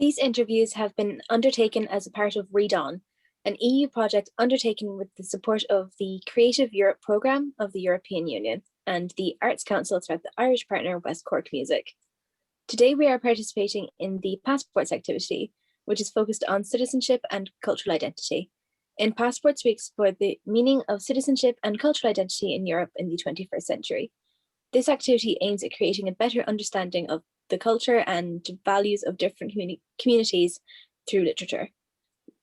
These interviews have been undertaken as a part of Read On, an EU project undertaken with the support of the Creative Europe programme of the European Union and the Arts Council throughout the Irish partner West Cork Music. Today we are participating in the Passports activity, which is focused on citizenship and cultural identity. In Passports, we explore the meaning of citizenship and cultural identity in Europe in the 21st century. This activity aims at creating a better understanding of the culture and values of different communities through literature.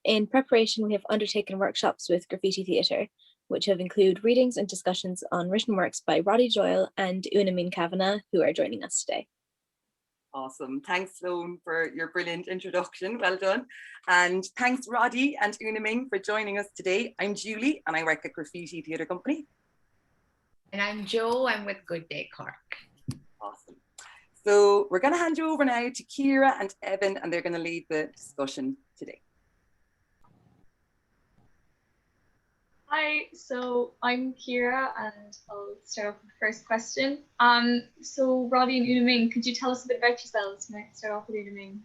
In preparation, we have undertaken workshops with Graffiti Theatre, which have included readings and discussions on written works by Roddy Doyle and Una Min Kavanagh, who are joining us today. Awesome. Thanks, Sloan, for your brilliant introduction. Well done. And thanks, Roddy and Una Ming, for joining us today. I'm Julie, and I work at Graffiti Theatre Company. And I'm Jo, I'm with Good Day Cork. Awesome. So we're going to hand you over now to Ciara and Evan, and they're going to lead the discussion today. Hi, so I'm Ciara, and I'll start off with the first question. So Roddy and Una Ming, could you tell us a bit about yourselves? Might start off with Una Ming.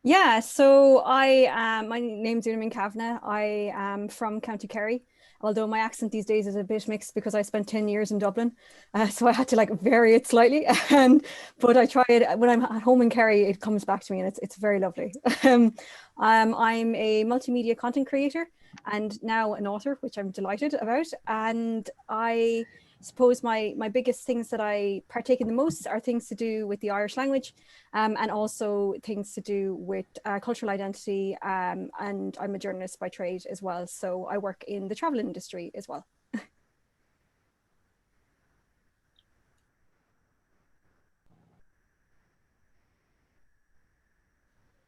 Yeah, so my name's Una Min Kavanagh. I am from County Kerry, although my accent these days is a bit mixed because I spent 10 years in Dublin, so I had to vary it slightly. But I try it when I'm at home in Kerry. It comes back to me, and it's very lovely. I'm a multimedia content creator and now an author, which I'm delighted about. And I suppose my biggest things that I partake in the most are things to do with the Irish language, and also things to do with cultural identity, and I'm a journalist by trade as well, so I work in the travel industry as well. Do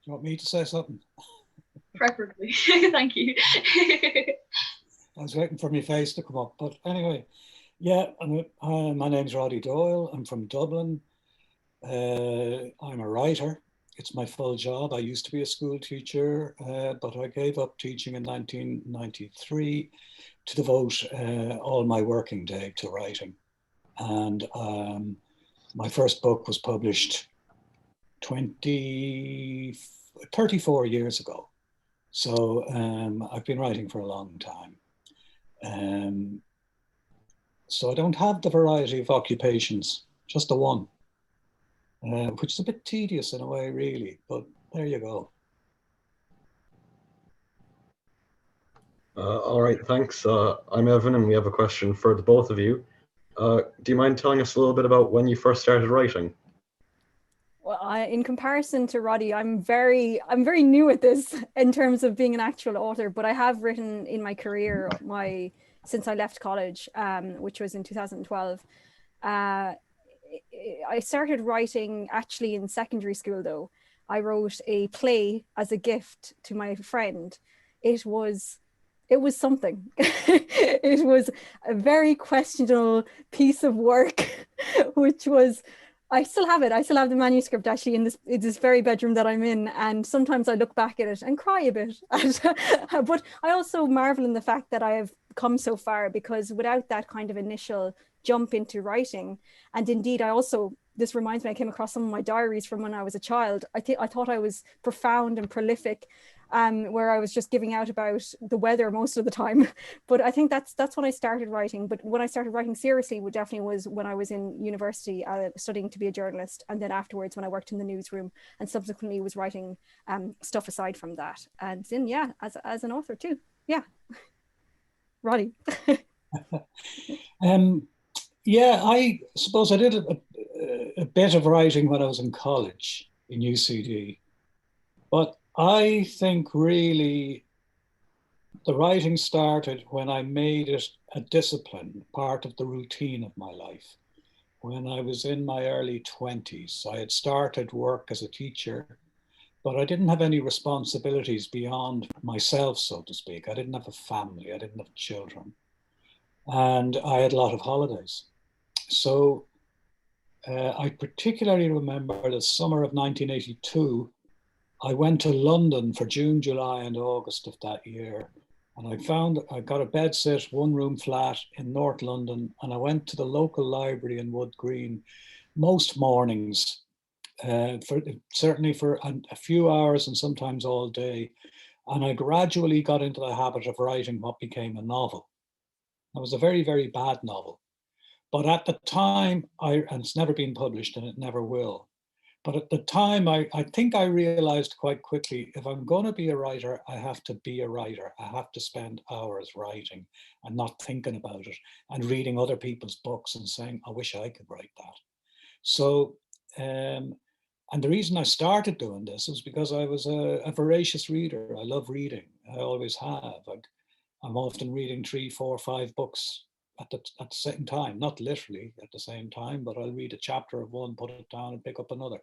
you want me to say something? Preferably. Thank you. I was waiting for my face to come up, but anyway. Yeah, my name's Roddy Doyle. I'm from Dublin. I'm a writer. It's my full job. I used to be a school teacher, but I gave up teaching in 1993 to devote all my working day to writing. And my first book was published 34 years ago. So I've been writing for a long time. So I don't have the variety of occupations, just the one, which is a bit tedious in a way, really, but there you go. All right, thanks. I'm Evan, and we have a question for the both of you. Do you mind telling us a little bit about when you first started writing? Well, in comparison to Roddy, I'm very new at this in terms of being an actual author, but I have written in my career since I left college, which was in 2012. I started writing actually in secondary school, though. I wrote a play as a gift to my friend. It was something. It was a very questionable piece of work, which was, I still have it. I still have the manuscript actually in this very bedroom that I'm in. And sometimes I look back at it and cry a bit. But I also marvel in the fact that I have come so far, because without that kind of initial jump into writing, and indeed this reminds me, I came across some of my diaries from when I was a child. I thought I was profound and prolific, where I was just giving out about the weather most of the time. But I think that's when I started writing. But when I started writing seriously, it definitely was when I was in university, studying to be a journalist, and then afterwards when I worked in the newsroom, and subsequently was writing stuff aside from that, and then as an author too. Yeah. Roddy. Yeah, I suppose I did a bit of writing when I was in college in UCD, but I think really the writing started when I made it a discipline, part of the routine of my life. When I was in my early 20s, I had started work as a teacher, but I didn't have any responsibilities beyond myself, so to speak. I didn't have a family, I didn't have children, and I had a lot of holidays. So I particularly remember the summer of 1982, I went to London for June, July, and August of that year. And I got a bedsit, one room flat in North London. And I went to the local library in Wood Green most mornings certainly for a few hours and sometimes all day. And I gradually got into the habit of writing what became a novel. It was a very, very bad novel. But at the time, and it's never been published and it never will. But at the time, I think I realized quite quickly, if I'm going to be a writer, I have to be a writer. I have to spend hours writing and not thinking about it and reading other people's books and saying, I wish I could write that. So, and the reason I started doing this was because I was a voracious reader. I love reading. I always have. I'm often reading 3, 4, 5 books at the same time, not literally at the same time, but I'll read a chapter of one, put it down and pick up another.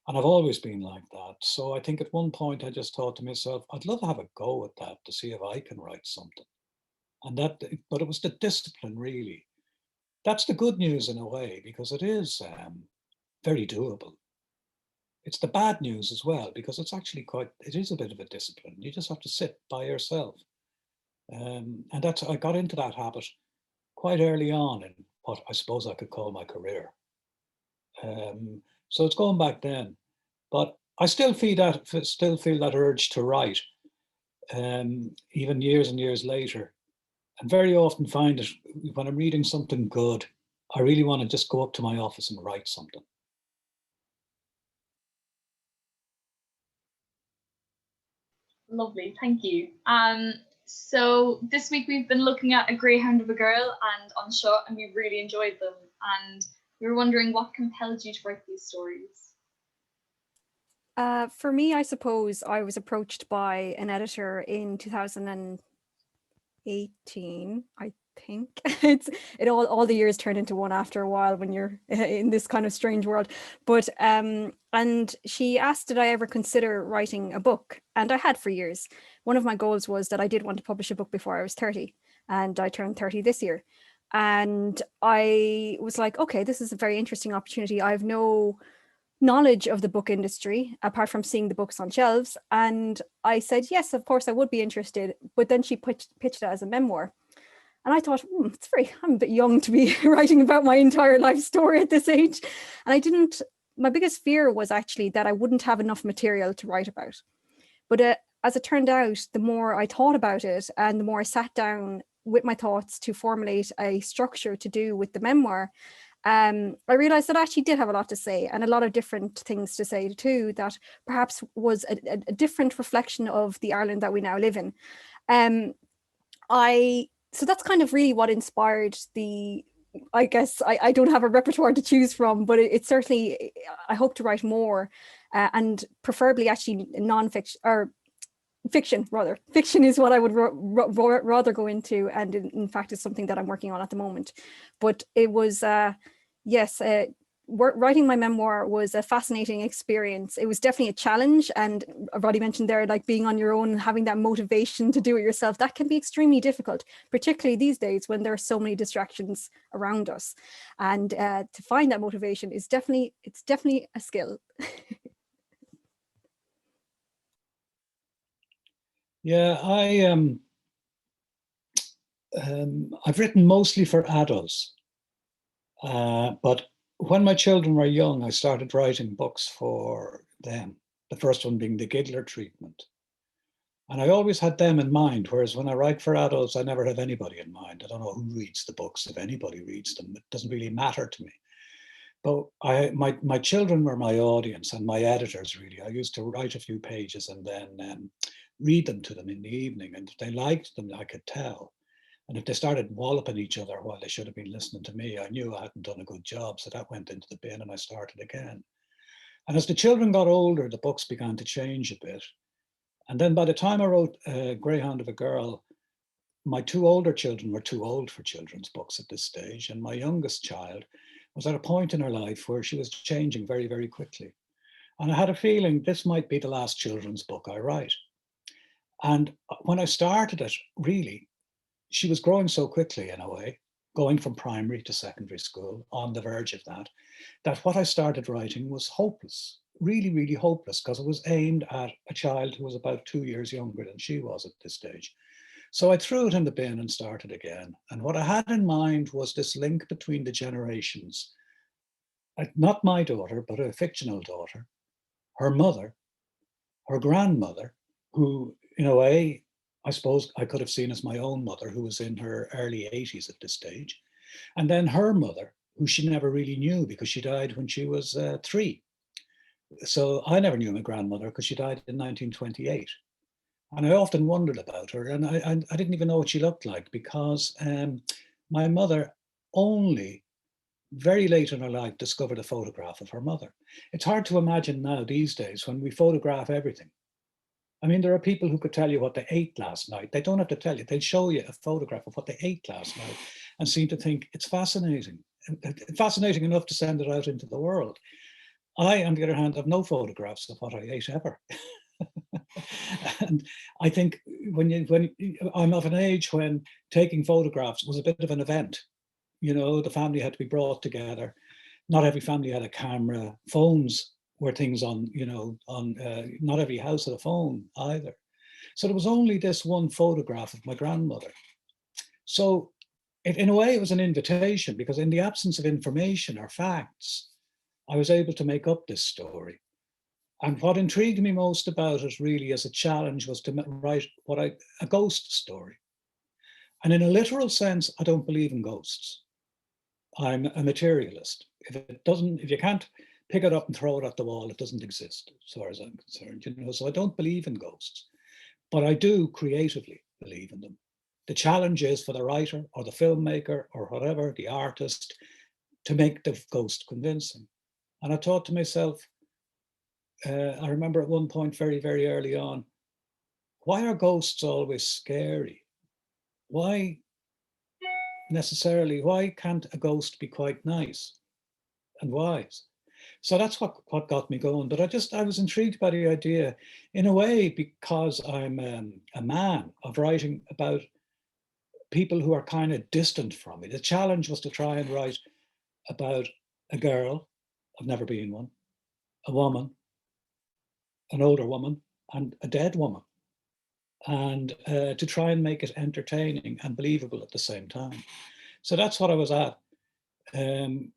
And I've always been like that. So I think at one point I just thought to myself, I'd love to have a go at that to see if I can write something. And but it was the discipline really. That's the good news in a way, because it is very doable. It's the bad news as well, because it is a bit of a discipline. You just have to sit by yourself. And I got into that habit quite early on in what I suppose I could call my career. So it's going back then, but I still feel that urge to write, even years and years later, and very often find it when I'm reading something good, I really want to just go up to my office and write something. Lovely, thank you. So this week we've been looking at A Greyhound of a Girl and Unsure, and we really enjoyed them. And we were wondering what compelled you to write these stories. For me, I suppose I was approached by an editor in 2018, I think. All the years turn into one after a while when you're in this kind of strange world. But and she asked, did I ever consider writing a book? And I had for years. One of my goals was that I did want to publish a book before I was 30, and I turned 30 this year. And I was like, okay, this is a very interesting opportunity. I have no knowledge of the book industry apart from seeing the books on shelves, and I said yes, of course I would be interested. But then she pitched it as a memoir, and I thought, I'm a bit young to be writing about my entire life story at this age. And my biggest fear was actually that I wouldn't have enough material to write about. But as it turned out, the more I thought about it and the more I sat down with my thoughts to formulate a structure to do with the memoir, I realized that I actually did have a lot to say, and a lot of different things to say too, that perhaps was a different reflection of the Ireland that we now live in. So that's kind of really what inspired I guess I don't have a repertoire to choose from, but it certainly, I hope to write more, and preferably actually non-fiction, or fiction rather. Fiction is what I would rather go into, and in fact is something that I'm working on at the moment. But it was, writing my memoir was a fascinating experience. It was definitely a challenge, and Roddy mentioned there, like being on your own and having that motivation to do it yourself, that can be extremely difficult, particularly these days when there are so many distractions around us. And to find that motivation is definitely a skill. Yeah, I've written mostly for adults, but when my children were young, I started writing books for them. The first one being The Giggler Treatment. And I always had them in mind, whereas when I write for adults, I never have anybody in mind. I don't know who reads the books, if anybody reads them. It doesn't really matter to me. But my children were my audience and my editors, really. I used to write a few pages and then read them to them in the evening. And if they liked them, I could tell. And if they started walloping each other while they should have been listening to me, I knew I hadn't done a good job. So that went into the bin and I started again. And as the children got older, the books began to change a bit. And then by the time I wrote Greyhound of a Girl, my 2 older children were too old for children's books at this stage. And my youngest child was at a point in her life where she was changing very, very quickly. And I had a feeling this might be the last children's book I write. And when I started it, really, she was growing so quickly in a way, going from primary to secondary school, on the verge of that what I started writing was hopeless, really, really hopeless, because it was aimed at a child who was about 2 years younger than she was at this stage. So I threw it in the bin and started again. And what I had in mind was this link between the generations not my daughter, but a fictional daughter, her mother, her grandmother, who in a way, I suppose I could have seen as my own mother, who was in her early 80s at this stage, and then her mother, who she never really knew because she died when she was 3. So I never knew my grandmother because she died in 1928. And I often wondered about her, and I didn't even know what she looked like because my mother only very late in her life discovered a photograph of her mother. It's hard to imagine now these days when we photograph everything. I mean, there are people who could tell you what they ate last night. They don't have to tell you. They'll show you a photograph of what they ate last night and seem to think it's fascinating. Fascinating enough to send it out into the world. I, on the other hand, have no photographs of what I ate ever. And I think when I'm of an age when taking photographs was a bit of an event. You know, the family had to be brought together. Not every family had a camera. Phones were things on, you know, not every house had a phone either. So there was only this one photograph of my grandmother. So in a way, it was an invitation because in the absence of information or facts, I was able to make up this story. And what intrigued me most about it really as a challenge was to write a ghost story. And in a literal sense, I don't believe in ghosts. I'm a materialist. If you can't pick it up and throw it at the wall, it doesn't exist, as far as I'm concerned. You know, so I don't believe in ghosts, but I do creatively believe in them. The challenge is for the writer or the filmmaker or whatever, the artist, to make the ghost convincing. And I thought to myself, I remember at one point very, very early on, why are ghosts always scary? Why can't a ghost be quite nice and wise? So that's what got me going. But I was intrigued by the idea in a way because I'm a man of writing about people who are kind of distant from me. The challenge was to try and write about a girl, I've never been one, a woman, an older woman, and a dead woman. And to try and make it entertaining and believable at the same time. So that's what I was at. And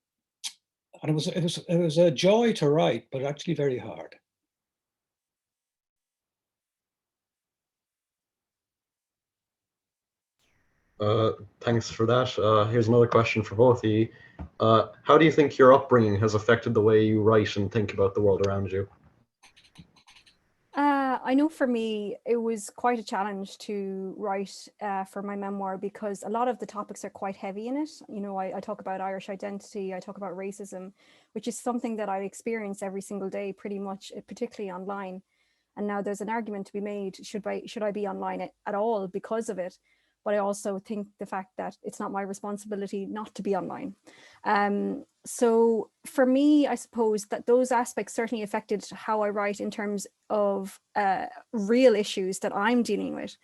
it was a joy to write, but actually very hard. Thanks for that. Here's another question for both of you. How do you think your upbringing has affected the way you write and think about the world around you? I know for me, it was quite a challenge to write for my memoir because a lot of the topics are quite heavy in it. You know, I talk about Irish identity, I talk about racism, which is something that I experience every single day, pretty much, particularly online. And now there's an argument to be made, should I be online at all because of it? But I also think the fact that it's not my responsibility not to be online. So for me, I suppose that those aspects certainly affected how I write in terms of real issues that I'm dealing with.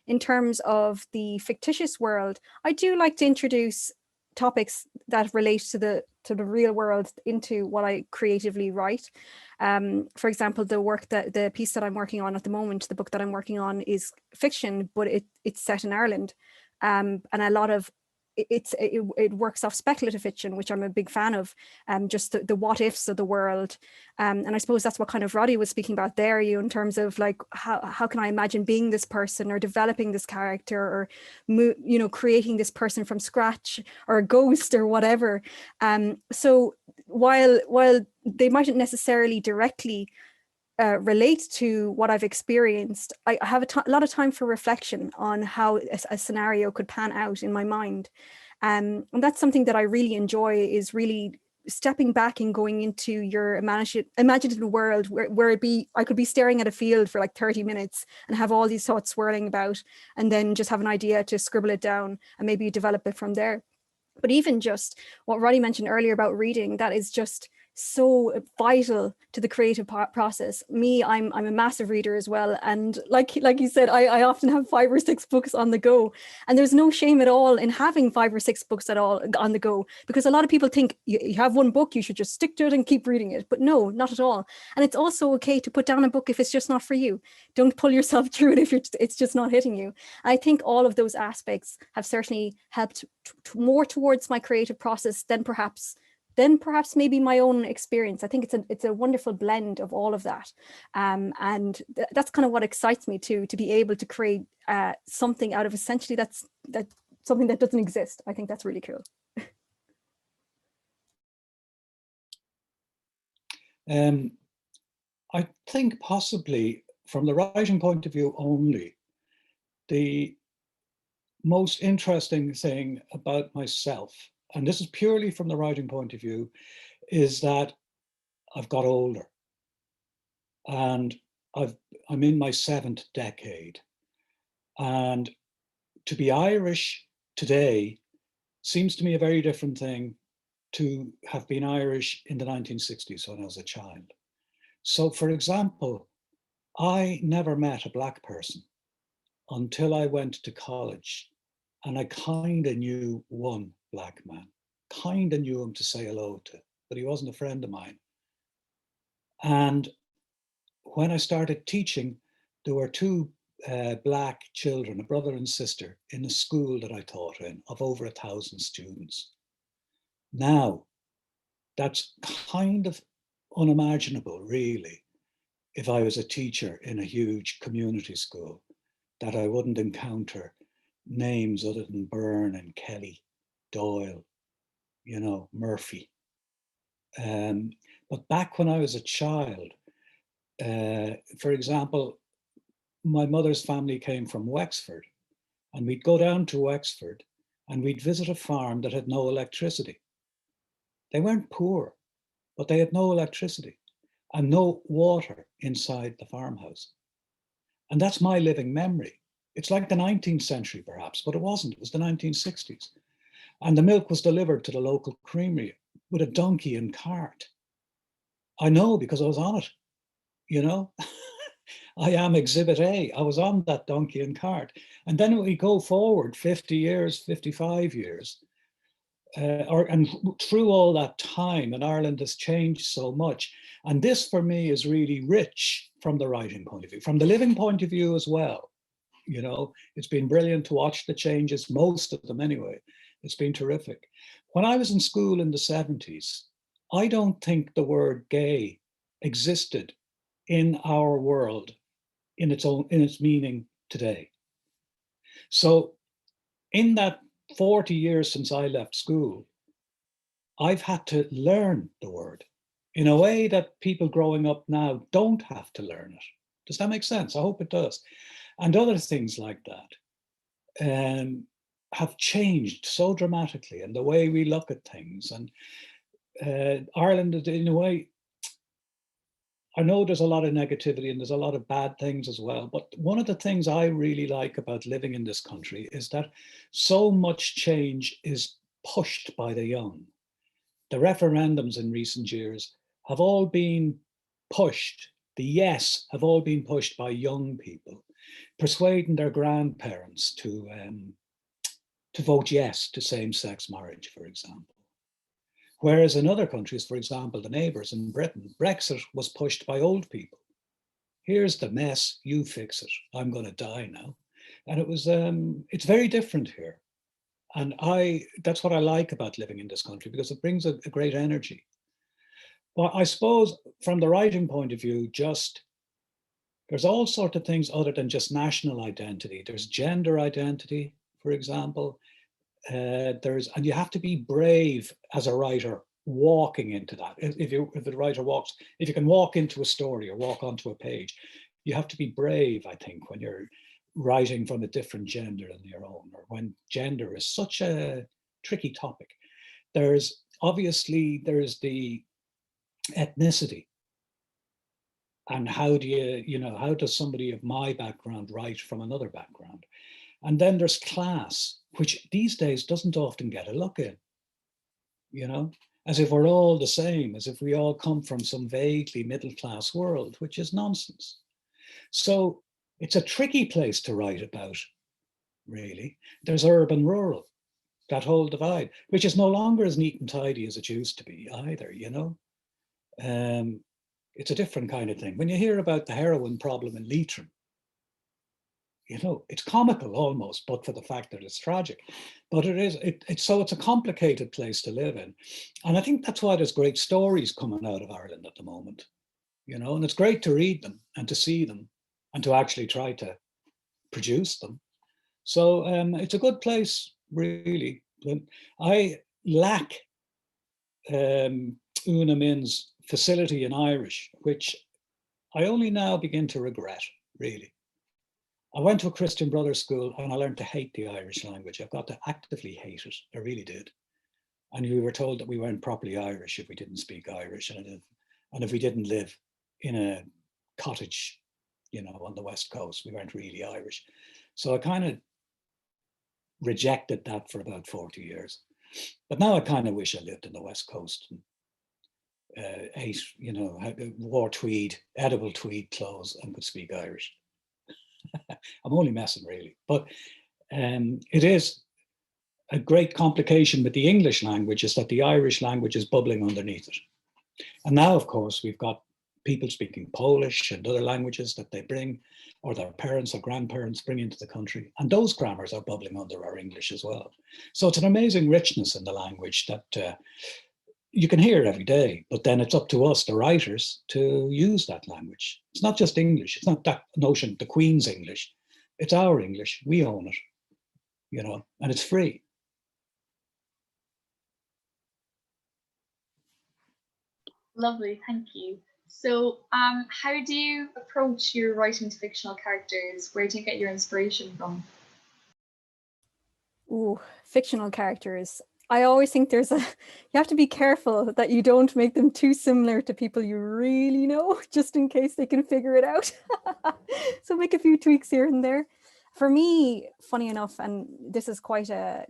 In terms of the fictitious world, I do like to introduce topics that relate to the real world into what I creatively write. For example, the piece that I'm working on at the moment, the book that I'm working on is fiction, but it's set in Ireland, and a lot of it works off speculative fiction, which I'm a big fan of, just the what ifs of the world. And I suppose that's what kind of Roddy was speaking about there, in terms of like, how can I imagine being this person or developing this character or, creating this person from scratch or a ghost or whatever. So while they mightn't necessarily directly relate to what I've experienced, I have a lot of time for reflection on how a scenario could pan out in my mind. And that's something that I really enjoy, is really stepping back and going into your imaginative world where I could be staring at a field for like 30 minutes and have all these thoughts swirling about, and then just have an idea to scribble it down and maybe develop it from there. But even just what Roddy mentioned earlier about reading, that is just so vital to the creative process. I'm a massive reader as well, and like you said, I often have 5 or 6 books on the go, and there's no shame at all in having 5 or 6 books at all on the go, because a lot of people think you have one book, you should just stick to it and keep reading it. But no, not at all. And it's also okay to put down a book if it's just not for you. Don't pull yourself through it if it's just not hitting you. I think all of those aspects have certainly helped more towards my creative process than perhaps then perhaps maybe my own experience. I think it's a wonderful blend of all of that. And that's kind of what excites me too, to be able to create something out of essentially that's something that doesn't exist. I think that's really cool. I think possibly from the writing point of view only, the most interesting thing about myself, and this is purely from the writing point of view, is that I've got older and I'm in my 7th decade. And to be Irish today seems to me a very different thing to have been Irish in the 1960s when I was a child. So for example, I never met a Black person until I went to college, and I kind of knew one Black man, kind of knew him to say hello to, but he wasn't a friend of mine. And when I started teaching, there were 2 Black children, a brother and sister, in a school that I taught in of over 1,000 students. Now, that's kind of unimaginable, really, if I was a teacher in a huge community school, that I wouldn't encounter names other than Byrne and Kelly, Doyle, you know, Murphy. But back when I was a child, for example, my mother's family came from Wexford, and we'd go down to Wexford and we'd visit a farm that had no electricity. They weren't poor, but they had no electricity and no water inside the farmhouse. And that's my living memory. It's like the 19th century perhaps, but it wasn't. It was the 1960s. And the milk was delivered to the local creamery with a donkey and cart. I know because I was on it, you know. I am Exhibit A. I was on that donkey and cart. And then we go forward 50 years, 55 years, and through all that time, and Ireland has changed so much. And this for me is really rich from the writing point of view, from the living point of view as well. You know, it's been brilliant to watch the changes, most of them anyway. It's been terrific. When I was in school in the 70s, I don't think the word gay existed in our world in its meaning today. So in that 40 years since I left school, I've had to learn the word in a way that people growing up now don't have to learn it. Does that make sense? I hope it does. And other things like that have changed so dramatically, and the way we look at things. And Ireland, in a way, I know there's a lot of negativity and there's a lot of bad things as well, but one of the things I really like about living in this country is that so much change is pushed by the young. The referendums in recent years have all been pushed. The yes have all been pushed by young people, persuading their grandparents to vote yes to same-sex marriage, for example. Whereas in other countries, for example, the neighbours in Britain, Brexit was pushed by old people. Here's the mess, you fix it. I'm going to die now. And it was, it's very different here. And that's what I like about living in this country, because it brings a great energy. But I suppose from the writing point of view, there's all sorts of things other than just national identity. There's gender identity, for example. And you have to be brave as a writer walking into that. If the writer if you can walk into a story or walk onto a page, you have to be brave, I think, when you're writing from a different gender than your own, or when gender is such a tricky topic. There's the ethnicity. And how does somebody of my background write from another background? And then there's class, which these days doesn't often get a look in, you know, as if we're all the same, as if we all come from some vaguely middle-class world, which is nonsense. So it's a tricky place to write about, really. There's urban-rural, that whole divide, which is no longer as neat and tidy as it used to be either, you know. It's a different kind of thing. When you hear about the heroin problem in Leitrim, you know, it's comical almost, but for the fact that it's tragic. But so it's a complicated place to live in. And I think that's why there's great stories coming out of Ireland at the moment, you know, and it's great to read them and to see them and to actually try to produce them. So it's a good place, really. I lack Una Min's facility in Irish, which I only now begin to regret, really. I went to a Christian Brothers school and I learned to hate the Irish language. I've got to actively hate it. I really did. And we were told that we weren't properly Irish if we didn't speak Irish, and if we didn't live in a cottage, you know, on the West Coast, we weren't really Irish. So I kind of rejected that for about 40 years. But now I kind of wish I lived in the West Coast and ate, you know, wore tweed, edible tweed clothes and could speak Irish. I'm only messing, really. But it is a great complication with the English language is that the Irish language is bubbling underneath it. And now, of course, we've got people speaking Polish and other languages that they bring, or their parents or grandparents bring into the country. And those grammars are bubbling under our English as well. So it's an amazing richness in the language that you can hear every day, but then it's up to us, the writers, to use that language. It's not just English. It's not that notion, the Queen's English. It's our English. We own it, you know, and it's free. Lovely, thank you. So how do you approach your writing to fictional characters? Where do you get your inspiration from? Ooh, fictional characters. I always think you have to be careful that you don't make them too similar to people you really know, just in case they can figure it out. So make a few tweaks here and there. For me, funny enough, and this is quite a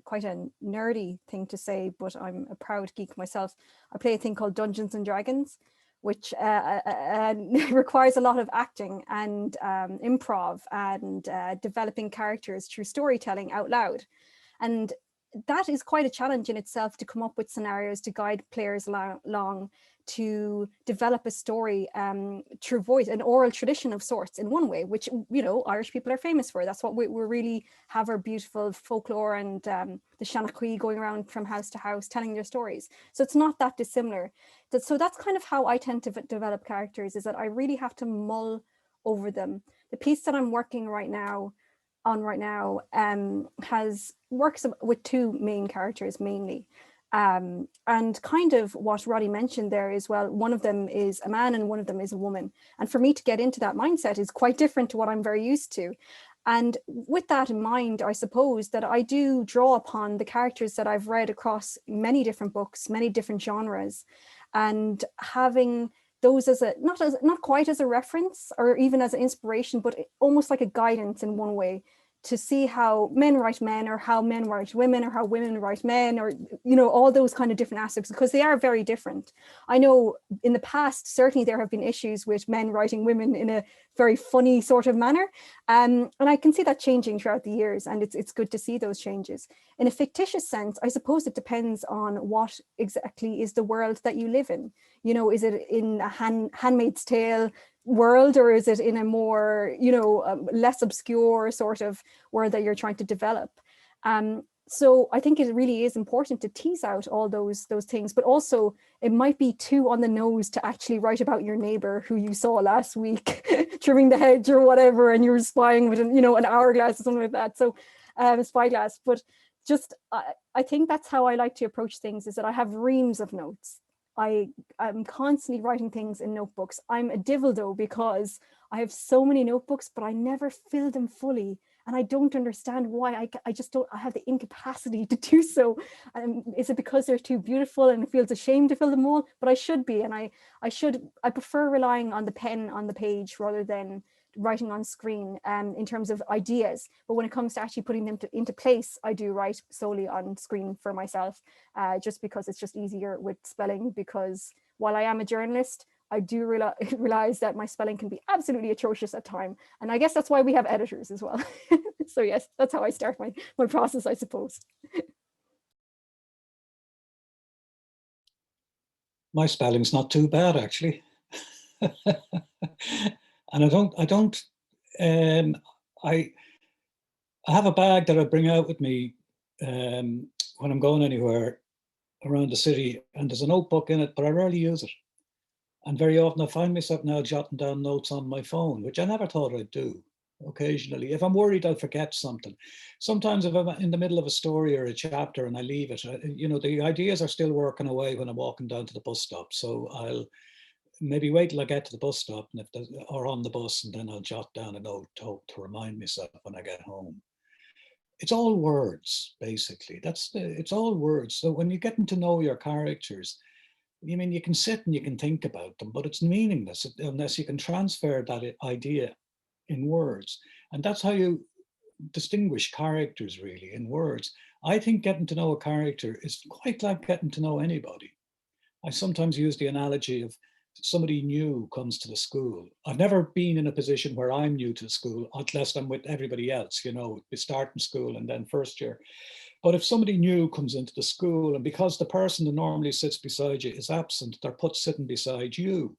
nerdy thing to say, but I'm a proud geek myself. I play a thing called Dungeons and Dragons, which requires a lot of acting and improv and developing characters through storytelling out loud. And that is quite a challenge in itself, to come up with scenarios to guide players along, to develop a story through voice, an oral tradition of sorts in one way, which, you know, Irish people are famous for. That's what we really have, our beautiful folklore and the Shanachie going around from house to house telling their stories. So it's not that dissimilar. So that's kind of how I tend to develop characters, is that I really have to mull over them. The piece that I'm working right now works with two main characters mainly, and kind of what Roddy mentioned there as well. One of them is a man and one of them is a woman, and for me to get into that mindset is quite different to what I'm very used to. And with that in mind, I suppose that I do draw upon the characters that I've read across many different books, many different genres, and having those as not quite as a reference or even as an inspiration, but almost like a guidance in one way, to see how men write men, or how men write women, or how women write men, or, you know, all those kind of different aspects, because they are very different. I know in the past, certainly there have been issues with men writing women in a very funny sort of manner. And I can see that changing throughout the years, and it's good to see those changes. In a fictitious sense, I suppose it depends on what exactly is the world that you live in. You know, is it in a Handmaid's Tale world, or is it in a more, you know, less obscure sort of world that you're trying to develop? So I think it really is important to tease out all those things, but also it might be too on the nose to actually write about your neighbor who you saw last week trimming the hedge or whatever, and you're spying with an hourglass or something like that. So a spyglass. But just I think that's how I like to approach things, is that I have reams of notes. I'm constantly writing things in notebooks. I'm a divil though, because I have so many notebooks, but I never fill them fully. And I don't understand why. I just don't, I have the incapacity to do so. Is it because they're too beautiful and it feels a shame to fill them all? But I should be, and I prefer relying on the pen on the page rather than writing on screen in terms of ideas. But when it comes to actually putting them into place, I do write solely on screen for myself, just because it's just easier with spelling, because while I am a journalist, I do realize that my spelling can be absolutely atrocious at times. And I guess that's why we have editors as well. So yes, that's how I start my process, I suppose. My spelling's not too bad, actually. And I I have a bag that I bring out with me when I'm going anywhere around the city, and there's a notebook in it, but I rarely use it. And very often I find myself now jotting down notes on my phone, which I never thought I'd do. Occasionally, if I'm worried I'll forget something. Sometimes if I'm in the middle of a story or a chapter and I leave it, you know, the ideas are still working away when I'm walking down to the bus stop. So I'll maybe wait till I get to the bus stop and or on the bus, and then I'll jot down a note to remind myself when I get home. It's all words, basically. It's all words. So when you're getting to know your characters, you mean you can sit and you can think about them, but it's meaningless unless you can transfer that idea in words. And that's how you distinguish characters, really, in words. I think getting to know a character is quite like getting to know anybody. I sometimes use the analogy of somebody new comes to the school. I've never been in a position where I'm new to the school, unless I'm with everybody else, you know, starting school and then first year. But if somebody new comes into the school, and because the person that normally sits beside you is absent, they're put sitting beside you.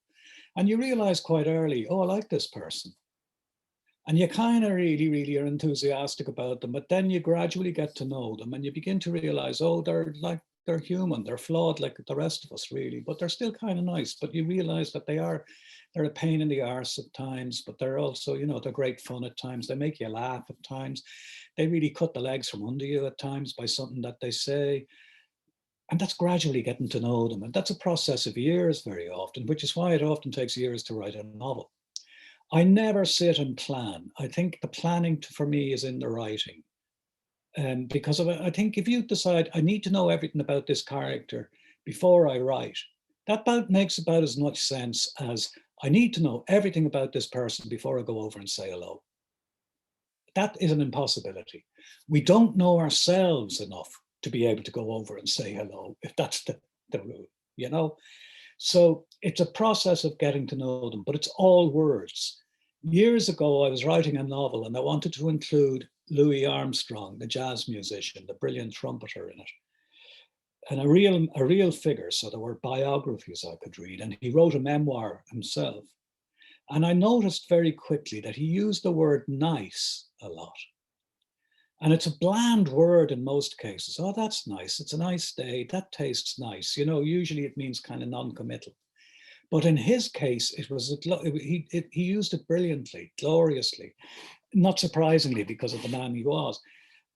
And you realize quite early, oh, I like this person. And you kind of really are enthusiastic about them, but then you gradually get to know them and you begin to realize, oh, they're human, they're flawed like the rest of us, really, but they're still kind of nice. But you realize that they're a pain in the arse at times, but they're also, you know, they're great fun at times. They make you laugh at times. They really cut the legs from under you at times by something that they say. And that's gradually getting to know them. And that's a process of years very often, which is why it often takes years to write a novel. I never sit and plan. I think the planning for me is in the writing. Because I think if you decide I need to know everything about this character before I write, that makes about as much sense as I need to know everything about this person before I go over and say hello. That is an impossibility. We don't know ourselves enough to be able to go over and say hello, if that's the rule, you know? So it's a process of getting to know them, but it's all words. Years ago, I was writing a novel and I wanted to include Louis Armstrong, the jazz musician, the brilliant trumpeter in it, and a real figure. So there were biographies I could read, and he wrote a memoir himself. And I noticed very quickly that he used the word nice a lot. And it's a bland word in most cases. Oh, that's nice. It's a nice day. That tastes nice. You know, usually it means kind of non-committal. But in his case, he used it brilliantly, gloriously, not surprisingly because of the man he was.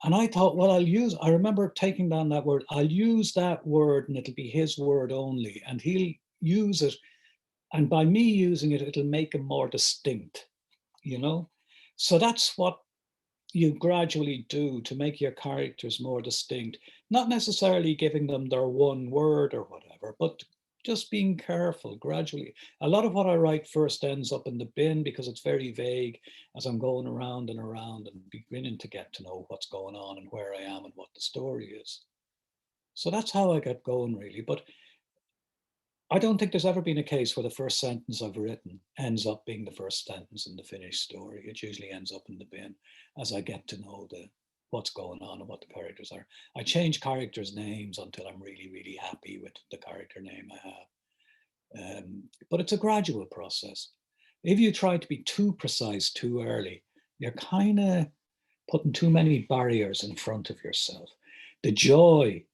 And I thought, well, I remember taking down that word, I'll use that word and it'll be his word only. And he'll use it. And by me using it, it'll make him more distinct, you know? So that's what you gradually do to make your characters more distinct, not necessarily giving them their one word or whatever, but just being careful gradually. A lot of what I write first ends up in the bin because it's very vague as I'm going around and around and beginning to get to know what's going on and where I am and what the story is. So that's how I get going, really. But I don't think there's ever been a case where the first sentence I've written ends up being the first sentence in the finished story. It usually ends up in the bin as I get to know what's going on and what the characters are. I change characters' names until I'm really happy with the character name I have. But it's a gradual process. If you try to be too precise too early, you're kind of putting too many barriers in front of yourself. The joy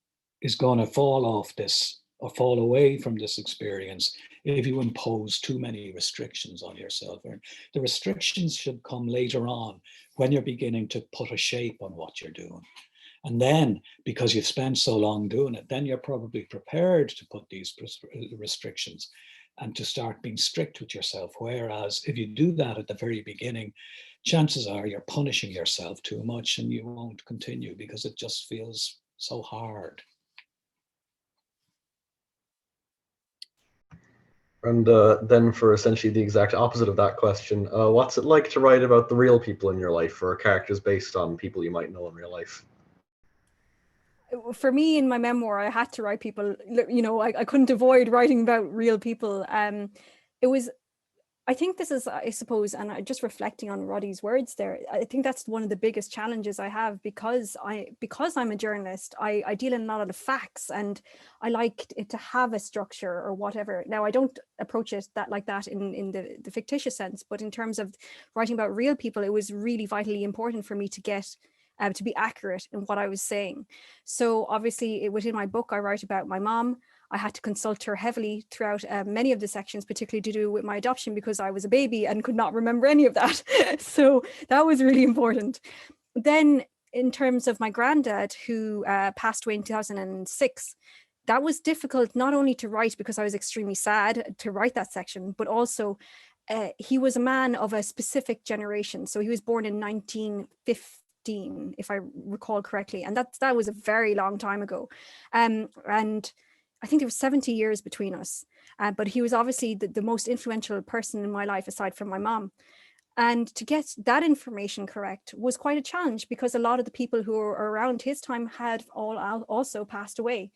is going to fall off this or fall away from this experience if you impose too many restrictions on yourself. The restrictions should come later on when you're beginning to put a shape on what you're doing. And then, because you've spent so long doing it, then you're probably prepared to put these restrictions and to start being strict with yourself. Whereas if you do that at the very beginning, chances are you're punishing yourself too much and you won't continue because it just feels so hard. And then for essentially the exact opposite of that question, what's it like to write about the real people in your life or characters based on people you might know in real life? For me, in my memoir, I had to write people, you know, I couldn't avoid writing about real people. It was, I think this is, I suppose, and just reflecting on Roddy's words there, I think that's one of the biggest challenges I have because I'm a journalist. I deal in a lot of facts and I like it to have a structure or whatever. Now, I don't approach it like that in the fictitious sense, but in terms of writing about real people, it was really vitally important for me to get to be accurate in what I was saying. So obviously within my book, I write about my mom. I had to consult her heavily throughout many of the sections, particularly to do with my adoption, because I was a baby and could not remember any of that. So that was really important. Then in terms of my granddad, who passed away in 2006, that was difficult not only to write because I was extremely sad to write that section, but also he was a man of a specific generation. So he was born in 1915, if I recall correctly. And that was a very long time ago. And I think there was 70 years between us. But he was obviously the most influential person in my life, aside from my mom. And to get that information correct was quite a challenge, because a lot of the people who were around his time had all also passed away.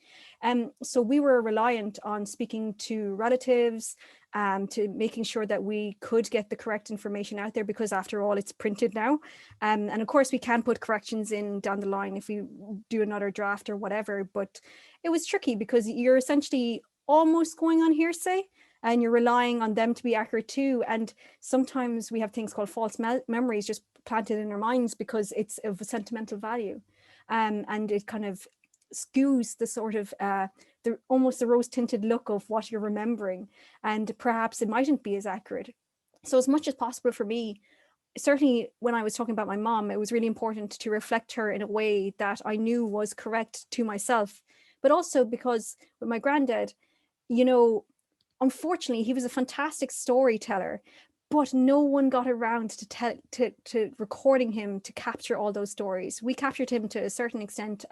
So we were reliant on speaking to relatives, to making sure that we could get the correct information out there, because after all, it's printed now. And of course, we can put corrections in down the line if we do another draft or whatever. But it was tricky because you're essentially almost going on hearsay, and you're relying on them to be accurate too. And sometimes we have things called false memories just planted in our minds because it's of a sentimental value. And it kind of skews the sort of, almost the rose-tinted look of what you're remembering. And perhaps it mightn't be as accurate. So as much as possible for me, certainly when I was talking about my mom, it was really important to reflect her in a way that I knew was correct to myself. But also because with my granddad, you know, unfortunately, he was a fantastic storyteller, but no one got around to recording him to capture all those stories. We captured him to a certain extent.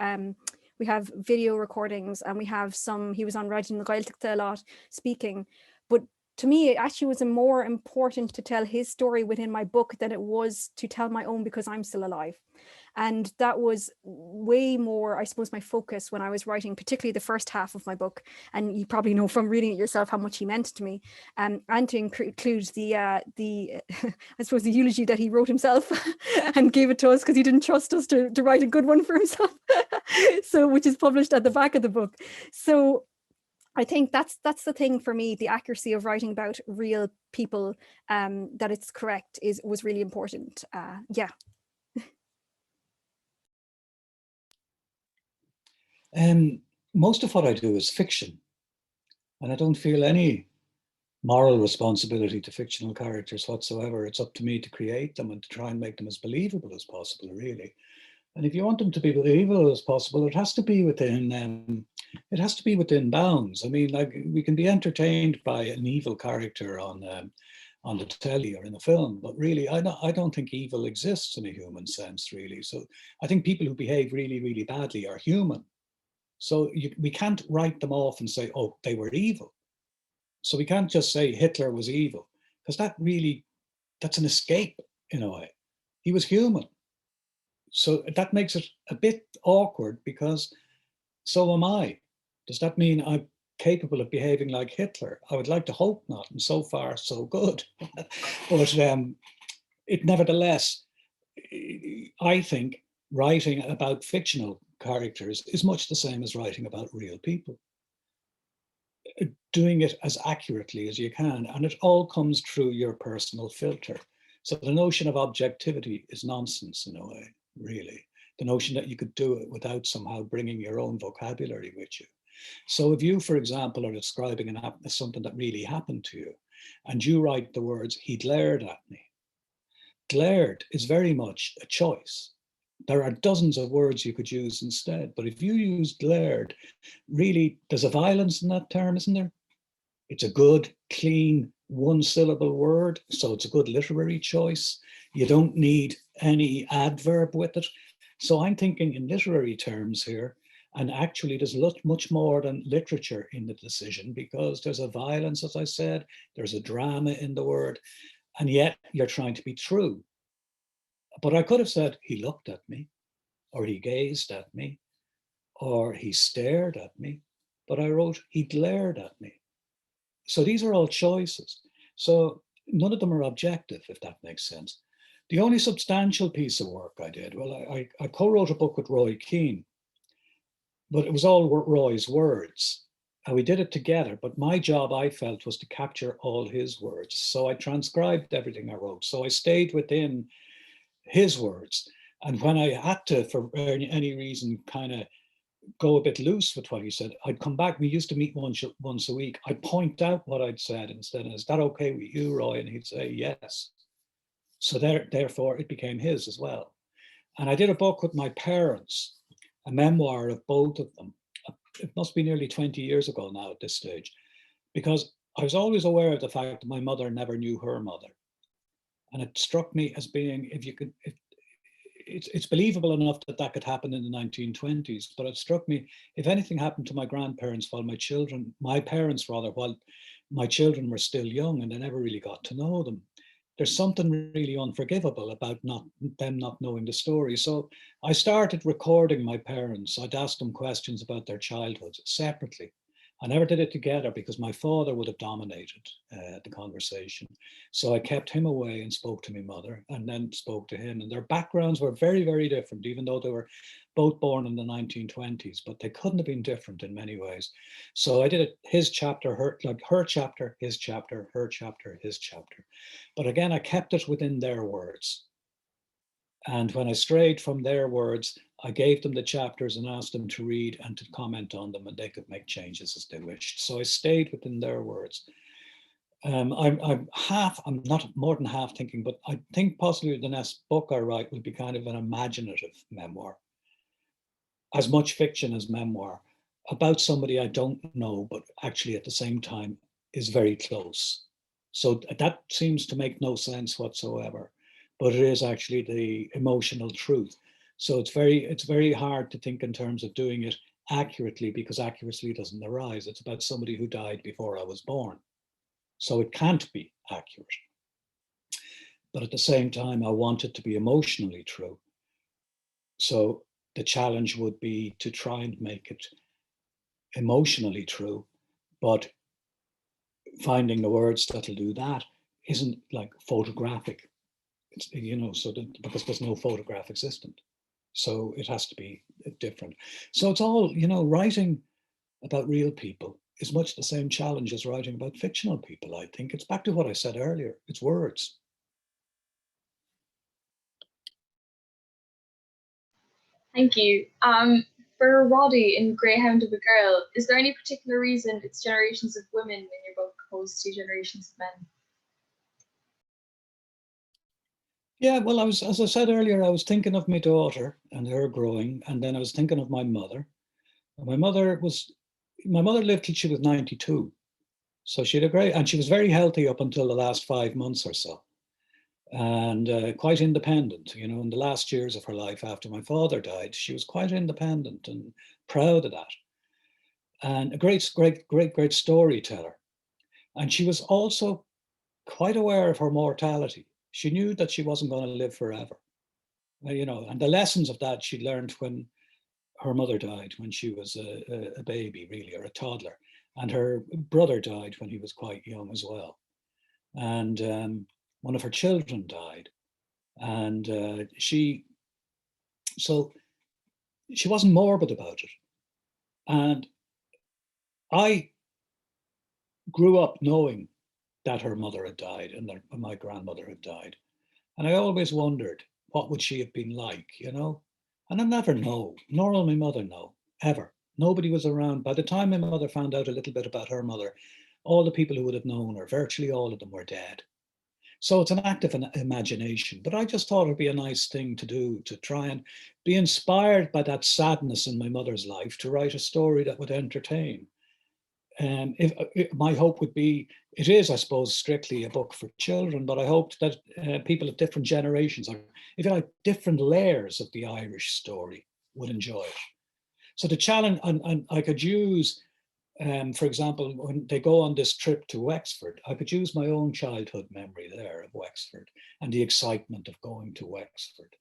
We have video recordings, and we have some, he was on Raidió na Gaeltachta a lot speaking, but to me, it actually was more important to tell his story within my book than it was to tell my own, because I'm still alive. And that was way more, I suppose, my focus when I was writing, particularly the first half of my book. And you probably know from reading it yourself how much he meant to me, and to include the I suppose, the eulogy that he wrote himself and gave it to us because he didn't trust us to write a good one for himself. So, which is published at the back of the book. So I think that's the thing for me, the accuracy of writing about real people, that it's correct was really important. Yeah. Most of what I do is fiction, and I don't feel any moral responsibility to fictional characters whatsoever. It's up to me to create them and to try and make them as believable as possible, really. And if you want them to be believable as possible, it has to be within bounds. I mean, like, we can be entertained by an evil character on the telly or in a film, but really, I don't think evil exists in a human sense, really. So I think people who behave really, really badly are human. So we can't write them off and say, oh, they were evil. So we can't just say Hitler was evil, because that's an escape in a way. He was human. So that makes it a bit awkward, because so am I. Does that mean I'm capable of behaving like Hitler? I would like to hope not, and so far so good. But it nevertheless, I think writing about fictional characters is much the same as writing about real people. Doing it as accurately as you can, and it all comes through your personal filter. So the notion of objectivity is nonsense in a way, really. The notion that you could do it without somehow bringing your own vocabulary with you. So if you, for example, are describing something that really happened to you, and you write the words, he glared at me. Glared is very much a choice. There are dozens of words you could use instead, but if you use glared, really, there's a violence in that term, isn't there? It's a good, clean, one-syllable word, so it's a good literary choice. You don't need any adverb with it. So I'm thinking in literary terms here, and actually there's much more than literature in the decision, because there's a violence, as I said, there's a drama in the word, and yet you're trying to be true. But I could have said, he looked at me, or he gazed at me, or he stared at me, but I wrote, he glared at me. So these are all choices. So none of them are objective, if that makes sense. The only substantial piece of work I did, well, I co-wrote a book with Roy Keane, but it was all Roy's words. And we did it together, but my job, I felt, was to capture all his words. So I transcribed everything I wrote. So I stayed within his words, And when I had to, for any reason, kind of go a bit loose with what he said, I'd come back. We used to meet once a week. I'd point out what I'd said instead. Is that okay with you, Roy? And he'd say yes. So therefore, it became his as well. And I did a book with my parents, a memoir of both of them. It must be nearly 20 years ago now at this stage, because I was always aware of the fact that my mother never knew her mother. And it struck me as being, it's believable enough that that could happen in the 1920s, but it struck me, if anything happened to my grandparents while my parents while my children were still young and they never really got to know them, there's something really unforgivable about them not knowing the story. So I started recording my parents. I'd ask them questions about their childhoods separately. I never did it together because my father would have dominated the conversation. So I kept him away and spoke to my mother and then spoke to him. And their backgrounds were very, very different, even though they were both born in the 1920s, but they couldn't have been different in many ways. So I did it, his chapter, her chapter, his chapter, her chapter, his chapter. But again, I kept it within their words. And when I strayed from their words, I gave them the chapters and asked them to read and to comment on them, and they could make changes as they wished. So I stayed within their words. I'm not more than half thinking, but I think possibly the next book I write will be kind of an imaginative memoir, as much fiction as memoir, about somebody I don't know, but actually at the same time is very close. So that seems to make no sense whatsoever, but it is actually the emotional truth. So it's very hard to think in terms of doing it accurately, because accuracy doesn't arise. It's about somebody who died before I was born. So it can't be accurate. But at the same time, I want it to be emotionally true. So the challenge would be to try and make it emotionally true, but finding the words that'll do that isn't like photographic. It's, because there's no photograph existent. So it has to be different. So it's all, writing about real people is much the same challenge as writing about fictional people, I think. It's back to what I said earlier. It's words. Thank you. For Roddy in Greyhound of a Girl, is there any particular reason it's generations of women in your book opposed to generations of men? Yeah, well, as I said earlier, I was thinking of my daughter and her growing, and then I was thinking of my mother. My mother lived till she was 92. So she had and she was very healthy up until the last 5 months or so, and quite independent. In the last years of her life after my father died, she was quite independent and proud of that. And a great storyteller. And she was also quite aware of her mortality. She knew that she wasn't going to live forever. And the lessons of that she learned when her mother died, when she was a baby, really, or a toddler. And her brother died when he was quite young as well. And one of her children died. And she wasn't morbid about it. And I grew up knowing that her mother had died and that my grandmother had died. And I always wondered, what would she have been like, And I never know, nor will my mother know, ever. Nobody was around. By the time my mother found out a little bit about her mother, all the people who would have known her, virtually all of them were dead. So it's an act of an imagination. But I just thought it'd be a nice thing to do, to try and be inspired by that sadness in my mother's life, to write a story that would entertain. And my hope would be, it is, I suppose, strictly a book for children, but I hoped that people of different generations, or if you like, different layers of the Irish story, would enjoy it. So the challenge, and I could use, for example, when they go on this trip to Wexford, I could use my own childhood memory there of Wexford and the excitement of going to Wexford.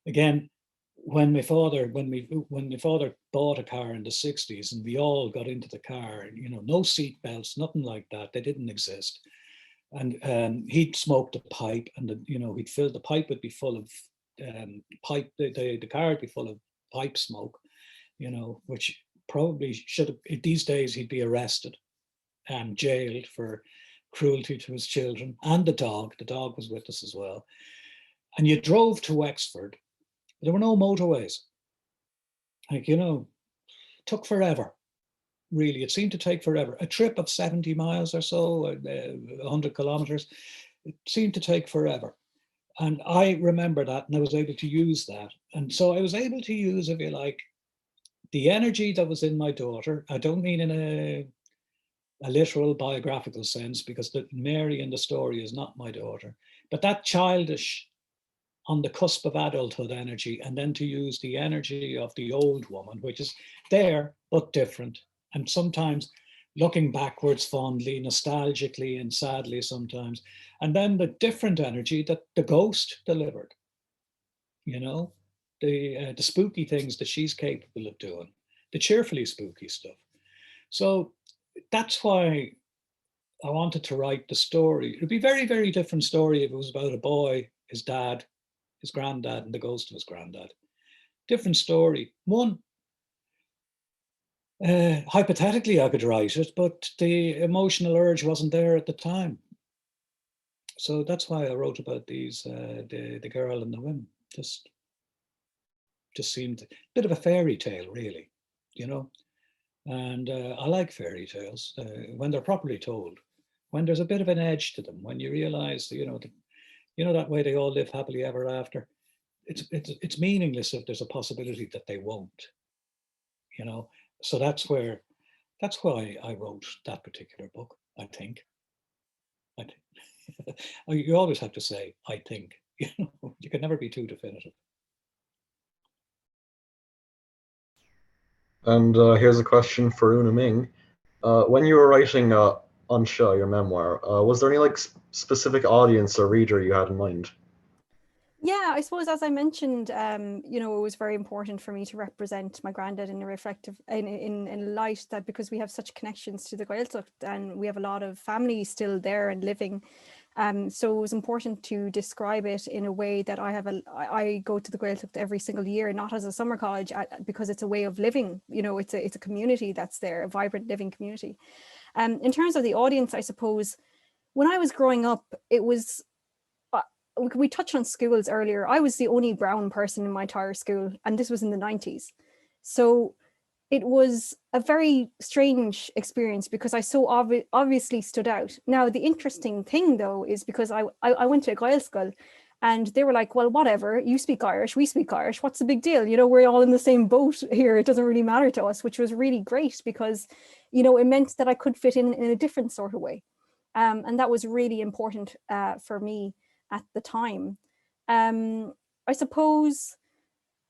Again, when my father bought a car in the 60s and we all got into the car, no seat belts, nothing like that. They didn't exist. And he'd smoked a pipe, and he'd fill the pipe would be full of pipe. The car would be full of pipe smoke, which probably should have. These days he'd be arrested and jailed for cruelty to his children and the dog. The dog was with us as well. And you drove to Wexford. There were no motorways. Like, you know, took forever. Really, it seemed to take forever. A trip of 70 miles or so, 100 kilometers, it seemed to take forever. And I remember that, and I was able to use that. And so I was able to use, if you like, the energy that was in my daughter. I don't mean in a literal biographical sense, because Mary in the story is not my daughter, but that childish, on the cusp of adulthood energy, and then to use the energy of the old woman, which is there, but different. And sometimes looking backwards fondly, nostalgically, and sadly sometimes. And then the different energy that the ghost delivered, you know, the spooky things that she's capable of doing, the cheerfully spooky stuff. So that's why I wanted to write the story. It'd be a very, very different story if it was about a boy, his dad, his granddad, and the ghost of his granddad. Different story. One, hypothetically, I could write it, but the emotional urge wasn't there at the time. So that's why I wrote about these, the girl and the women. Just seemed a bit of a fairy tale, really, you know. And I like fairy tales when they're properly told, when there's a bit of an edge to them, when you realize, you know, that way they all live happily ever after. It's meaningless if there's a possibility that they won't, you know. So that's why I wrote that particular book, I think. You always have to say, I think, you know, you can never be too definitive. And here's a question for Una Ming. When you were writing Anseo, your memoir, was there any like specific audience or reader you had in mind? Yeah, I suppose, as I mentioned, you know, it was very important for me to represent my granddad in a reflective, in light that, because we have such connections to the Gaeltacht and we have a lot of family still there and living. So it was important to describe it in a way that I go to the Gaeltacht every single year, not as a summer college, because it's a way of living. You know, it's a community that's there, a vibrant living community. In terms of the audience, I suppose, when I was growing up, it was, we touched on schools earlier. I was the only brown person in my entire school, and this was in the 90s. So it was a very strange experience because I so obviously stood out. Now, the interesting thing, though, is because I went to a Gael school, and they were like, well, whatever, you speak Irish, we speak Irish, what's the big deal? You know, we're all in the same boat here. It doesn't really matter to us, which was really great because, you know, it meant that I could fit in a different sort of way. And that was really important for me at the time. I suppose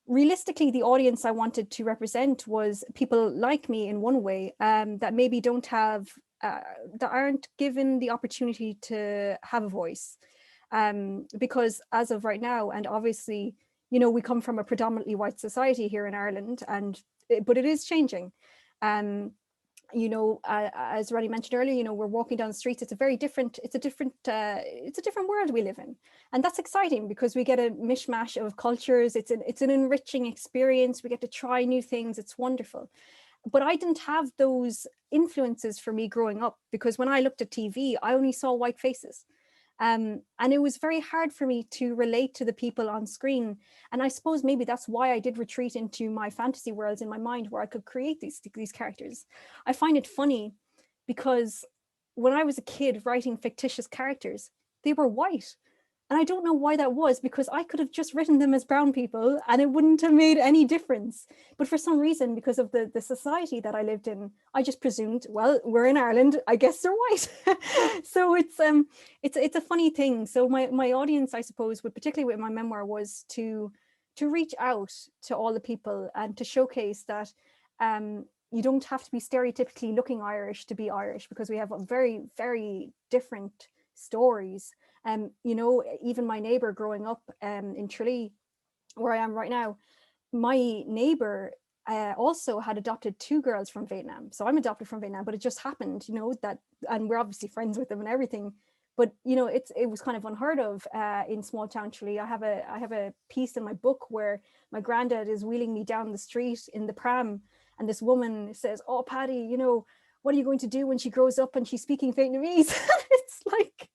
realistically, the audience I wanted to represent was people like me in one way, that maybe don't have, that aren't given the opportunity to have a voice. Because as of right now, and obviously, you know, we come from a predominantly white society here in Ireland, but it is changing. You know, as Roddy mentioned earlier, you know, we're walking down the streets. It's a different world we live in, and that's exciting because we get a mishmash of cultures. It's an enriching experience. We get to try new things. It's wonderful. But I didn't have those influences for me growing up, because when I looked at TV, I only saw white faces. And it was very hard for me to relate to the people on screen. And I suppose maybe that's why I did retreat into my fantasy worlds in my mind, where I could create these characters. I find it funny because when I was a kid writing fictitious characters, they were white. And I don't know why that was, because I could have just written them as brown people and it wouldn't have made any difference. But for some reason, because of the society that I lived in, I just presumed, well, we're in Ireland, I guess they're white. So it's a funny thing. So my audience, I suppose, particularly with my memoir, was to reach out to all the people and to showcase that you don't have to be stereotypically looking Irish to be Irish, because we have very, very different stories. You know, even my neighbor growing up in Tralee, where I am right now, my neighbor also had adopted 2 girls from Vietnam. So I'm adopted from Vietnam, but it just happened, you know, that, and we're obviously friends with them and everything. But, you know, it was kind of unheard of in small town Tralee. I have a piece in my book where my granddad is wheeling me down the street in the pram, and this woman says, "Oh, Paddy, you know, what are you going to do when she grows up and she's speaking Vietnamese?" It's like,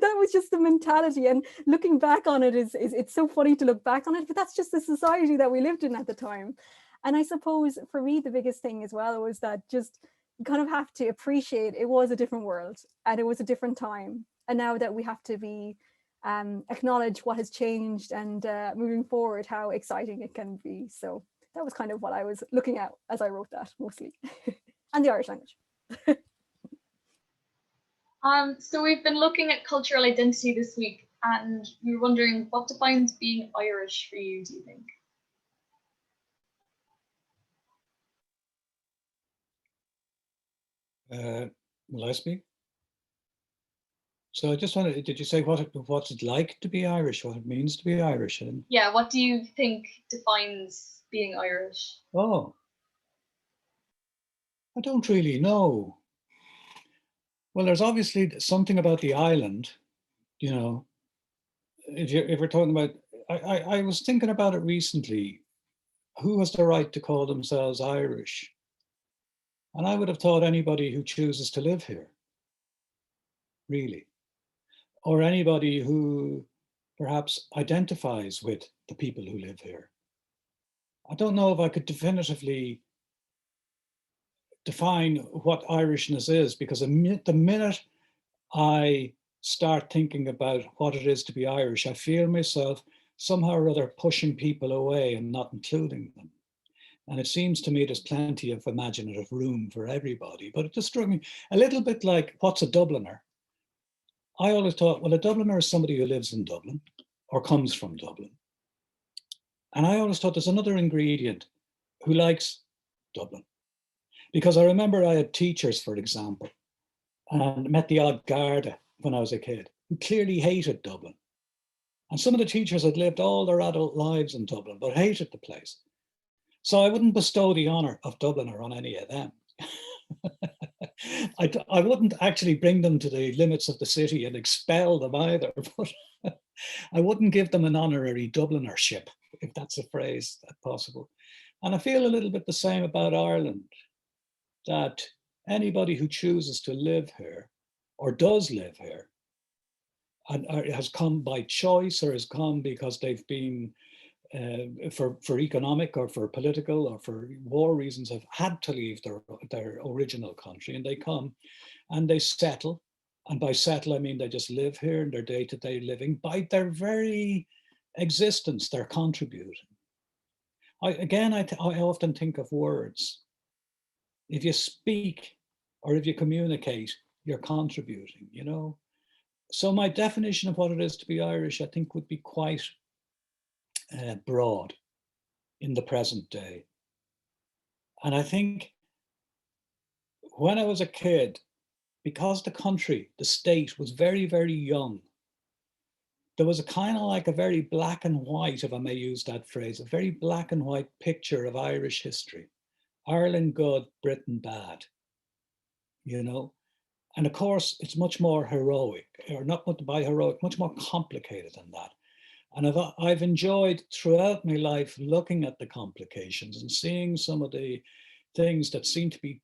That was just the mentality. And looking back on it is it's so funny to look back on it, but that's just the society that we lived in at the time. And I suppose for me, the biggest thing as well was that just you kind of have to appreciate it was a different world and it was a different time. And now that we have to be acknowledge what has changed and moving forward, how exciting it can be. So that was kind of what I was looking at as I wrote that mostly. And the Irish language. So we've been looking at cultural identity this week, and we were wondering what defines being Irish for you, do you think? Will I speak? So I just wanted, did you say what's it like to be Irish, what it means to be Irish? And Yeah, what do you think defines being Irish? oh, I don't really know. Well, there's obviously something about the island, if we're talking about, I was thinking about it recently. Who has the right to call themselves Irish? And I would have thought anybody who chooses to live here, really, or anybody who perhaps identifies with the people who live here. I don't know if I could definitively define what Irishness is, because the minute I start thinking about what it is to be Irish, I feel myself somehow or other pushing people away and not including them. And it seems to me there's plenty of imaginative room for everybody, but it just struck me a little bit like, what's a Dubliner? I always thought, well, a Dubliner is somebody who lives in Dublin or comes from Dublin. And I always thought there's another ingredient who likes Dublin. Because I remember I had teachers, for example, and met the odd Garda when I was a kid, who clearly hated Dublin. And some of the teachers had lived all their adult lives in Dublin, but hated the place. So I wouldn't bestow the honor of Dubliner on any of them. I wouldn't actually bring them to the limits of the city and expel them either, but I wouldn't give them an honorary Dublinership, if that's a phrase that's possible. And I feel a little bit the same about Ireland, that anybody who chooses to live here or does live here and has come by choice or has come because they've been for economic or for political or for war reasons have had to leave their original country, and they come and they settle. And by settle, I mean they just live here in their day-to-day living. By their very existence, they're contributing. I often think of words. If you speak or if you communicate, you're contributing, So my definition of what it is to be Irish, I think, would be quite broad in the present day. And I think when I was a kid, because the country, the state was very, very young, there was a kind of like a very black and white, if I may use that phrase, a very black and white picture of Irish history. Ireland good, Britain bad, And of course, it's much more heroic, or not by heroic, much more complicated than that. And I've enjoyed throughout my life looking at the complications and seeing some of the things that seem to be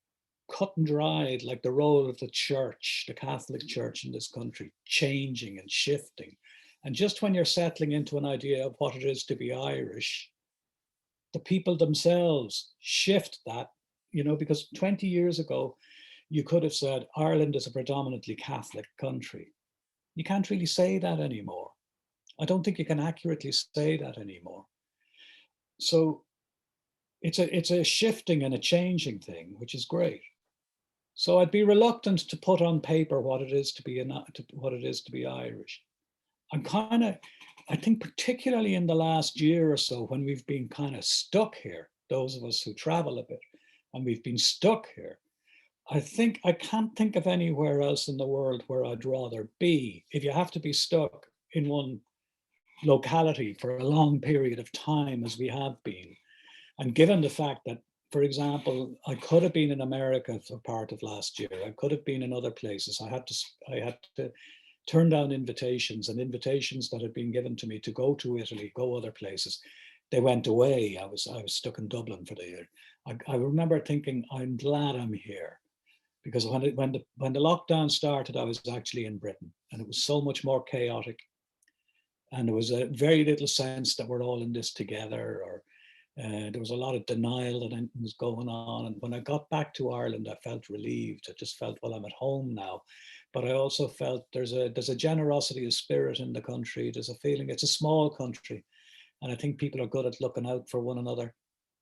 cut and dried, like the role of the church, the Catholic Church in this country, changing and shifting. And just when you're settling into an idea of what it is to be Irish, the people themselves shift that, because 20 years ago, you could have said Ireland is a predominantly Catholic country. You can't really say that anymore. I don't think you can accurately say that anymore. So it's a shifting and a changing thing, which is great. So I'd be reluctant to put on paper what it is to be Irish. I think particularly in the last year or so, when we've been kind of stuck here, those of us who travel a bit, and we've been stuck here, I can't think of anywhere else in the world where I'd rather be. If you have to be stuck in one locality for a long period of time, as we have been, and given the fact that, for example, I could have been in America for part of last year, I could have been in other places. I had to turn down invitations that had been given to me to go to Italy, go other places. They went away. I was stuck in Dublin for the year. I remember thinking, I'm glad I'm here. because when the lockdown started, I was actually in Britain, and it was so much more chaotic, and there was a very little sense that we're all in this together, or there was a lot of denial that anything was going on. And when I got back to Ireland, I felt relieved. I just felt, well, I'm at home now. But I also felt there's a generosity of spirit in the country. There's a feeling, it's a small country, and I think people are good at looking out for one another.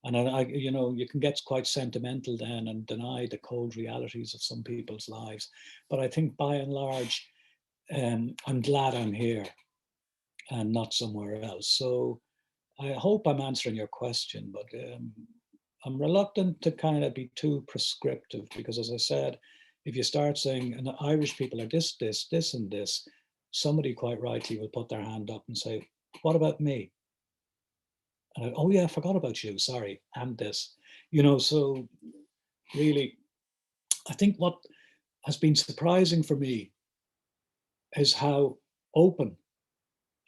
And you can get quite sentimental then and deny the cold realities of some people's lives. But I think by and large, I'm glad I'm here and not somewhere else. So I hope I'm answering your question, but I'm reluctant to kind of be too prescriptive, because as I said, if you start saying, and the Irish people are this, and this, somebody quite rightly will put their hand up and say, what about me? And oh yeah, I forgot about you, sorry, and this. So really, I think what has been surprising for me is how open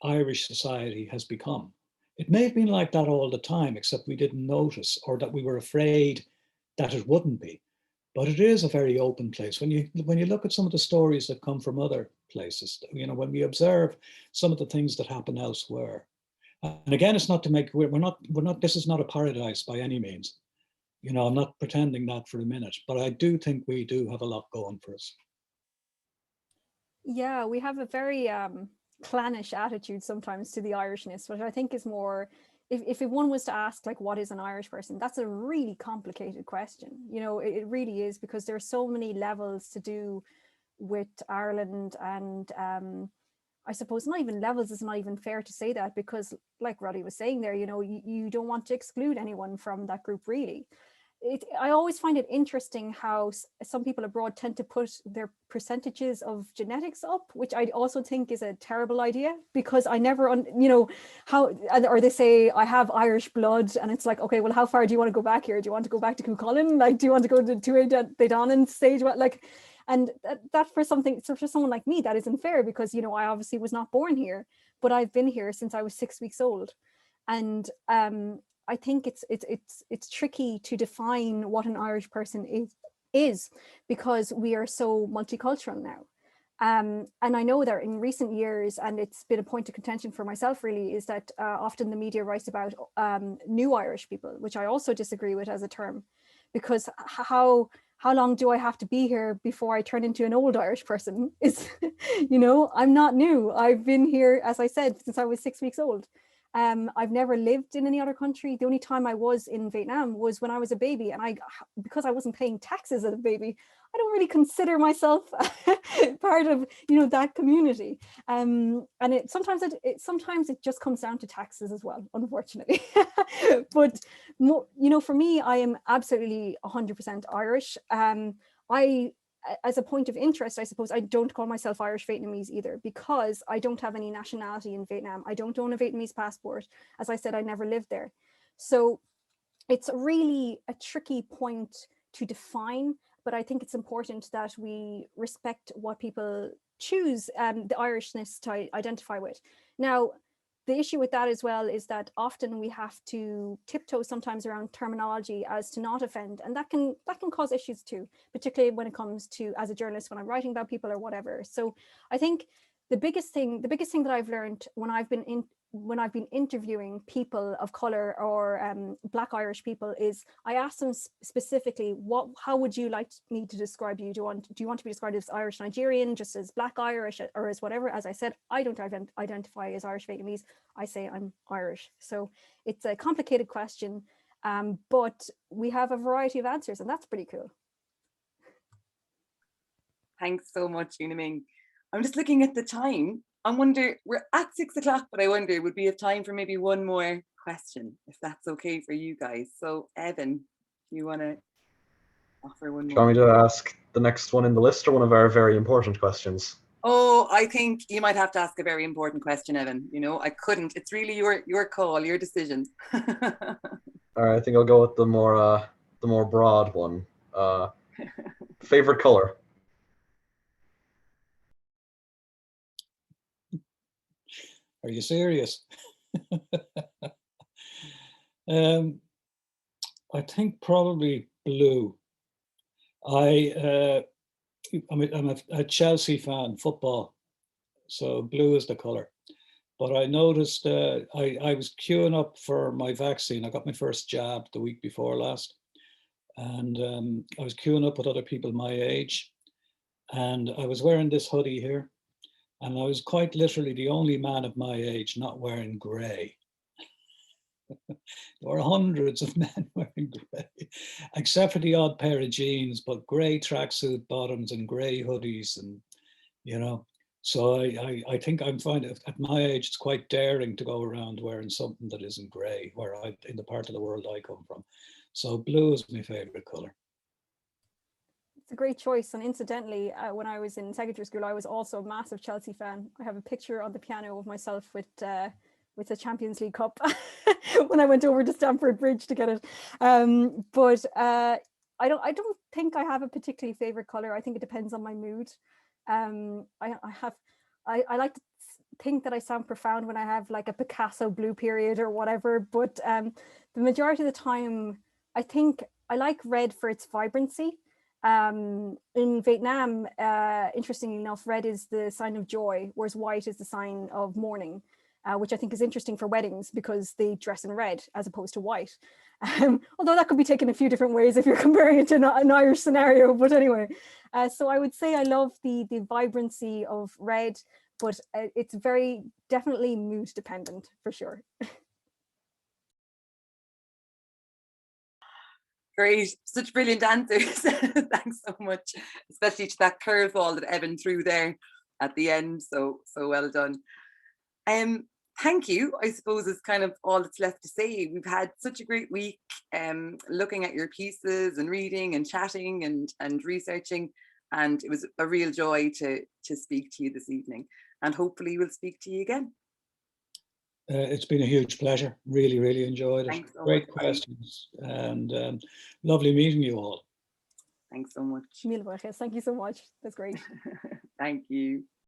Irish society has become. It may have been like that all the time, except we didn't notice, or that we were afraid that it wouldn't be. But it is a very open place. When you look at some of the stories that come from other places, when we observe some of the things that happen elsewhere. And again, it's not to make, we're not, this is not a paradise by any means. I'm not pretending that for a minute, but I do think we do have a lot going for us. Yeah, we have a very clannish attitude sometimes to the Irishness, which I think is more, if one was to ask, like, what is an Irish person, that's a really complicated question. It really is, because there are so many levels to do with Ireland, and I suppose not even levels, is not even fair to say that, because like Roddy was saying there, you don't want to exclude anyone from that group, really. I always find it interesting how some people abroad tend to put their percentages of genetics up, which I also think is a terrible idea, because I never, or they say I have Irish blood, and it's like, okay, well, how far do you want to go back here? Do you want to go back to Cuchulainn? Like, do you want to go to Tuatha stage? Like, and that for someone like me, that isn't fair, because, I obviously was not born here, but I've been here since I was 6 weeks old. And I think it's tricky to define what an Irish person is because we are so multicultural now. And I know that in recent years, and it's been a point of contention for myself really, is that often the media writes about new Irish people, which I also disagree with as a term, because how long do I have to be here before I turn into an old Irish person? I'm not new. I've been here, as I said, since I was 6 weeks old. I've never lived in any other country. The only time I was in Vietnam was when I was a baby, and because I wasn't paying taxes as a baby, I don't really consider myself part of that community. And sometimes it just comes down to taxes as well, unfortunately. But for me, I am absolutely 100% Irish. As a point of interest, I suppose, I don't call myself Irish Vietnamese either, because I don't have any nationality in Vietnam. I don't own a Vietnamese passport. As I said, I never lived there. So it's really a tricky point to define, but I think it's important that we respect what people choose the Irishness to identify with. Now, the issue with that as well is that often we have to tiptoe sometimes around terminology as to not offend, and that can cause issues too, particularly when it comes to, as a journalist, when I'm writing about people or whatever. So I think the biggest thing that I've learned when I've been interviewing people of color or Black Irish people is I ask them specifically, how would you like me to describe you? Do you want to be described as Irish Nigerian, just as Black Irish, or as whatever? As I said, I don't identify as Irish Vietnamese. I say I'm Irish. So it's a complicated question, but we have a variety of answers, and that's pretty cool. Thanks so much, Una Ming. I'm just looking at the time. I wonder, we're at 6 o'clock, but I wonder, would we have time for maybe one more question, if that's okay for you guys? So Evan, you want to offer one more? Do you want me to ask the next one in the list, or one of our very important questions? Oh, I think you might have to ask a very important question, Evan. I couldn't. It's really your call, your decision. All right, I think I'll go with the more broad one. Favorite color? Are you serious? I think probably blue. I'm a Chelsea fan, football, so blue is the color. But I noticed I was queuing up for my vaccine. I got my first jab the week before last, and I was queuing up with other people my age, and I was wearing this hoodie here, and I was quite literally the only man of my age not wearing grey. There were hundreds of men wearing grey, except for the odd pair of jeans, but grey tracksuit bottoms and grey hoodies, and you know. So I think I'm finding at my age it's quite daring to go around wearing something that isn't grey, where in the part of the world I come from. So blue is my favorite color. It's a great choice. And incidentally, when I was in secondary school, I was also a massive Chelsea fan. I have a picture on the piano of myself with the Champions League Cup when I went over to Stamford Bridge to get it. But I don't think I have a particularly favorite color. I think it depends on my mood. I like to think that I sound profound when I have like a Picasso blue period or whatever, but the majority of the time I think I like red for its vibrancy. In Vietnam, interestingly enough, red is the sign of joy, whereas white is the sign of mourning, which I think is interesting for weddings because they dress in red as opposed to white. Although that could be taken a few different ways if you're comparing it to an Irish scenario, but anyway. So I would say I love the vibrancy of red, but it's very definitely mood dependent for sure. Great, such brilliant answers. Thanks so much, especially to that curveball that Evan threw there at the end. So well done. Thank you, I suppose, is kind of all that's left to say. We've had such a great week looking at your pieces and reading and chatting and researching, and it was a real joy to speak to you this evening, and hopefully we'll speak to you again. It's been a huge pleasure. Really, really enjoyed it. Thanks so Great much. questions, and lovely meeting you all. Thanks so much. Mil gracias. Thank you so much. That's great. Thank you.